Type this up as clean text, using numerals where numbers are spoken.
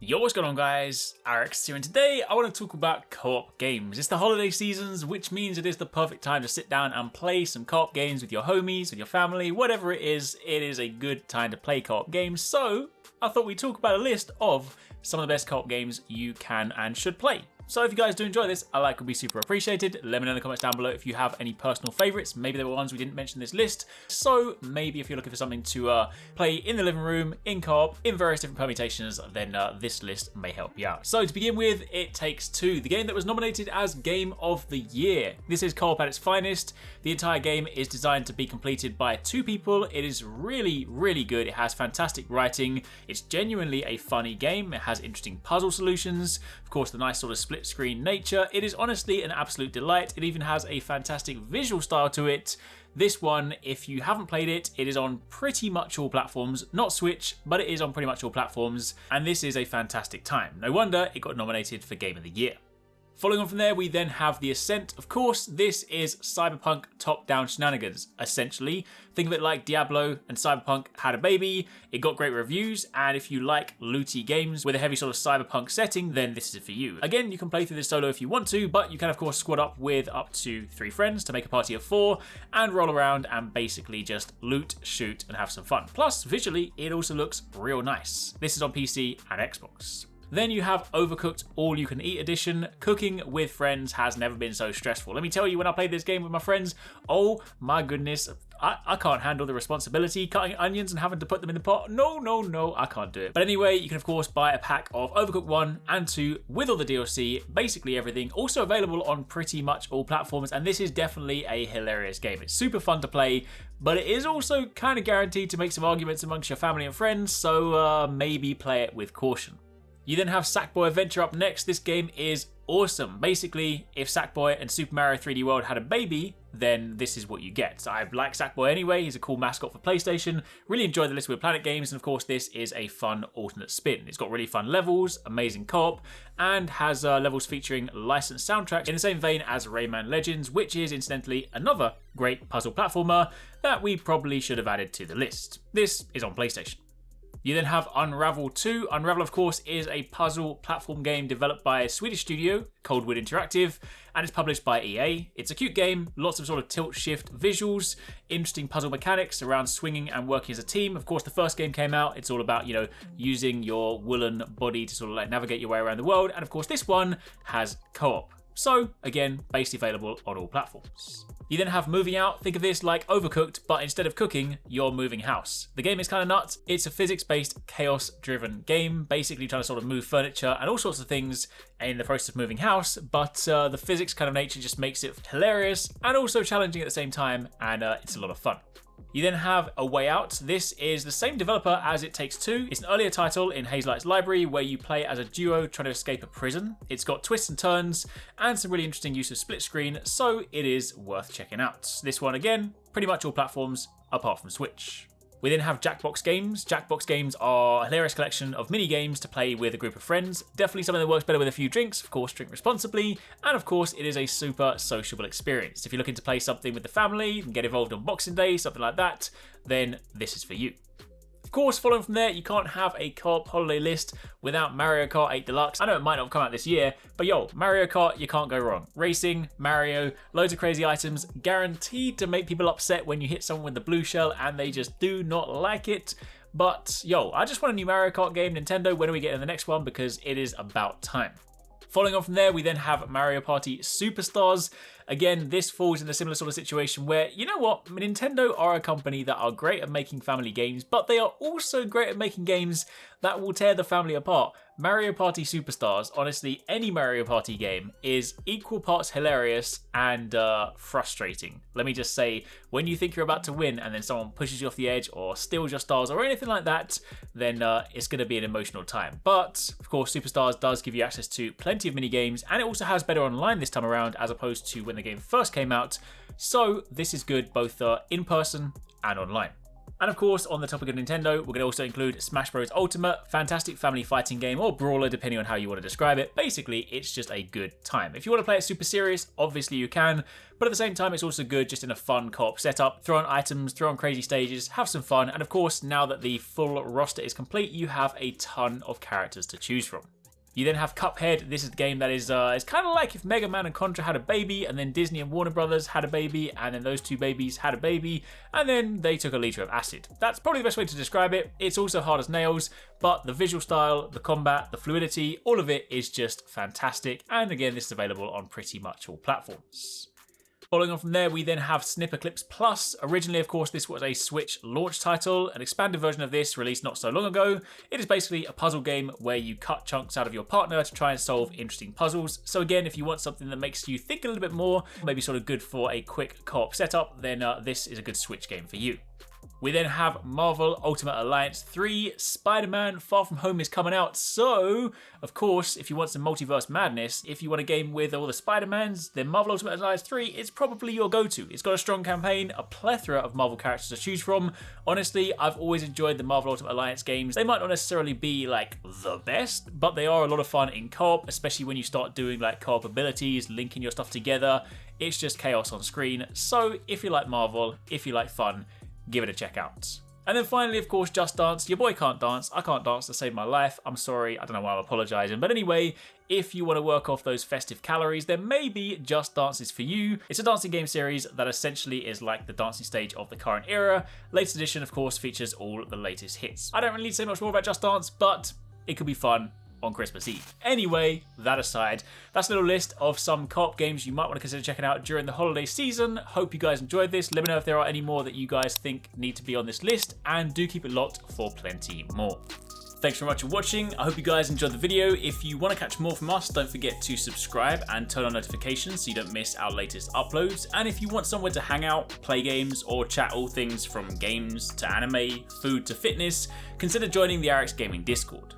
Yo, what's going on guys? ASCENT here, and today I want to talk about co-op games. It's the holiday seasons, which means it is the perfect time to sit down and play some co-op games with your homies, with your family, whatever it is a good time to play co-op games. So I thought we'd talk about a list of some of the best co-op games you can and should play. So if you guys do enjoy this, a like would be super appreciated. Let me know in the comments down below if you have any personal favorites. Maybe there were ones we didn't mention in this list. So maybe if you're looking for something to play in the living room, in co-op, in various different permutations, then this list may help you out. So to begin with, It Takes Two, the game that was nominated as Game of the Year. This is co-op at its finest. The entire game is designed to be completed by 2 people. It is really, really good. It has fantastic writing. It's genuinely a funny game. It has interesting puzzle solutions. Of course, the nice sort of split screen nature. It is honestly an absolute delight. It even has a fantastic visual style to it. This one, if you haven't played it, it is on pretty much all platforms, not Switch, but it is on pretty much all platforms, and this is a fantastic time. No wonder it got nominated for Game of the Year. Following on from there, we then have the ASCENT. Of course, this is cyberpunk top-down shenanigans, essentially. Think of it like Diablo and Cyberpunk had a baby. It got great reviews, and if you like looty games with a heavy sort of cyberpunk setting, then this is for you. Again, you can play through this solo if you want to, but you can of course squad up with up to 3 friends to make a party of 4 and roll around and basically just loot, shoot, and have some fun. Plus, visually, it also looks real nice. This is on PC and Xbox. Then you have Overcooked All You Can Eat Edition. Cooking with friends has never been so stressful. Let me tell you, when I played this game with my friends, oh my goodness, I can't handle the responsibility, cutting onions and having to put them in the pot. No, I can't do it. But anyway, you can of course buy a pack of Overcooked 1 and 2 with all the DLC, basically everything. Also available on pretty much all platforms, and this is definitely a hilarious game. It's super fun to play, but it is also kind of guaranteed to make some arguments amongst your family and friends, so maybe play it with caution. You then have Sackboy Adventure up next. This game is awesome. Basically, if Sackboy and Super Mario 3D World had a baby, then this is what you get. So I like Sackboy anyway. He's a cool mascot for PlayStation. Really enjoy the Little Big Planet games, and of course this is a fun alternate spin. It's got really fun levels, amazing co-op, and has levels featuring licensed soundtracks in the same vein as Rayman Legends, which is incidentally another great puzzle platformer that we probably should have added to the list. This is on PlayStation. You then have UNRAVEL 2. UNRAVEL, of course, is a puzzle platform game developed by a Swedish studio, Coldwood Interactive, and it's published by EA. It's a cute game, lots of sort of tilt-shift visuals, interesting puzzle mechanics around swinging and working as a team. Of course, the first game came out. It's all about, using your woolen body to sort of like navigate your way around the world. And of course, this one has co-op. So, again, basically available on all platforms. You then have Moving Out. Think of this like Overcooked, but instead of cooking, you're moving house. The game is kind of nuts. It's a physics-based, chaos-driven game, basically trying to sort of move furniture and all sorts of things in the process of moving house, but the physics kind of nature just makes it hilarious and also challenging at the same time, and it's a lot of fun. You then have A Way Out. This is the same developer as It Takes Two. It's an earlier title in Hazelight's library where you play as a duo trying to escape a prison. It's got twists and turns and some really interesting use of split screen, so it is worth checking out. This one, again, pretty much all platforms apart from Switch. We then have JACKBOX games. JACKBOX games are a hilarious collection of mini games to play with a group of friends. Definitely something that works better with a few drinks. Of course, drink responsibly. And of course, it is a super sociable experience. If you're looking to play something with the family and get involved on Boxing Day, something like that, then this is for you. Of course, following from there, you can't have a co-op holiday list without Mario Kart 8 Deluxe. I know it might not have come out this year, but yo, Mario Kart, you can't go wrong. Racing, Mario, loads of crazy items, guaranteed to make people upset when you hit someone with the blue shell and they just do not like it. But yo, I just want a new Mario Kart game. Nintendo, when are we getting the next one? Because it is about time. Following on from there, we then have Mario Party Superstars. Again, this falls in a similar sort of situation where, you know what, Nintendo are a company that are great at making family games, but they are also great at making games that will tear the family apart. Mario Party Superstars, honestly, any Mario Party game is equal parts hilarious and frustrating. Let me just say, when you think you're about to win and then someone pushes you off the edge or steals your stars or anything like that, then it's going to be an emotional time. But, of course, Superstars does give you access to plenty of mini games, and it also has better online this time around as opposed to when the game first came out. So this is good both in person and online. And of course, on the topic of Nintendo, we're going to also include Smash Bros. Ultimate, fantastic family fighting game, or brawler, depending on how you want to describe it. Basically, it's just a good time. If you want to play it super serious, obviously you can, but at the same time, it's also good just in a fun co-op setup. Throw on items, throw on crazy stages, have some fun, and of course, now that the full roster is complete, you have a ton of characters to choose from. You then have Cuphead. This is the game that is it's kind of like if Mega Man and Contra had a baby, and then Disney and Warner Brothers had a baby, and then those two babies had a baby, and then they took a liter of acid. That's probably the best way to describe it. It's also hard as nails, but the visual style, the combat, the fluidity, all of it is just fantastic. And again, this is available on pretty much all platforms. Following on from there, we then have SNIPPERCLIPS Plus. Originally, of course, this was a Switch launch title. An expanded version of this released not so long ago. It is basically a puzzle game where you cut chunks out of your partner to try and solve interesting puzzles. So again, if you want something that makes you think a little bit more, maybe sort of good for a quick co-op setup, then this is a good Switch game for you. We then have Marvel Ultimate Alliance 3. Spider-Man Far From Home is coming out, so of course, if you want some multiverse madness, if you want a game with all the Spider-Mans, then Marvel Ultimate Alliance 3 is probably your go-to. It's got a strong campaign, a plethora of Marvel characters to choose from. Honestly, I've always enjoyed the Marvel Ultimate Alliance games. They might not necessarily be like the best, but they are a lot of fun in co-op, especially when you start doing like co-op abilities, linking your stuff together. It's just chaos on screen. So if you like Marvel, if you like fun, give it a check out. And then finally, of course, Just Dance. Your boy can't dance. I can't dance to save my life. I'm sorry. I don't know why I'm apologising. But anyway, if you want to work off those festive calories, then maybe Just Dance is for you. It's a dancing game series that essentially is like the dancing stage of the current era. Latest edition, of course, features all the latest hits. I don't really need to say much more about Just Dance, but it could be fun on Christmas Eve. Anyway, that aside, that's a little list of some co-op games you might want to consider checking out during the holiday season. Hope you guys enjoyed this. Let me know if there are any more that you guys think need to be on this list, and do keep it locked for plenty more. Thanks very much for watching. I hope you guys enjoyed the video. If you want to catch more from us, don't forget to subscribe and turn on notifications so you don't miss our latest uploads. And if you want somewhere to hang out, play games, or chat all things from games to anime, food to fitness, consider joining the ASCENT Gaming Discord.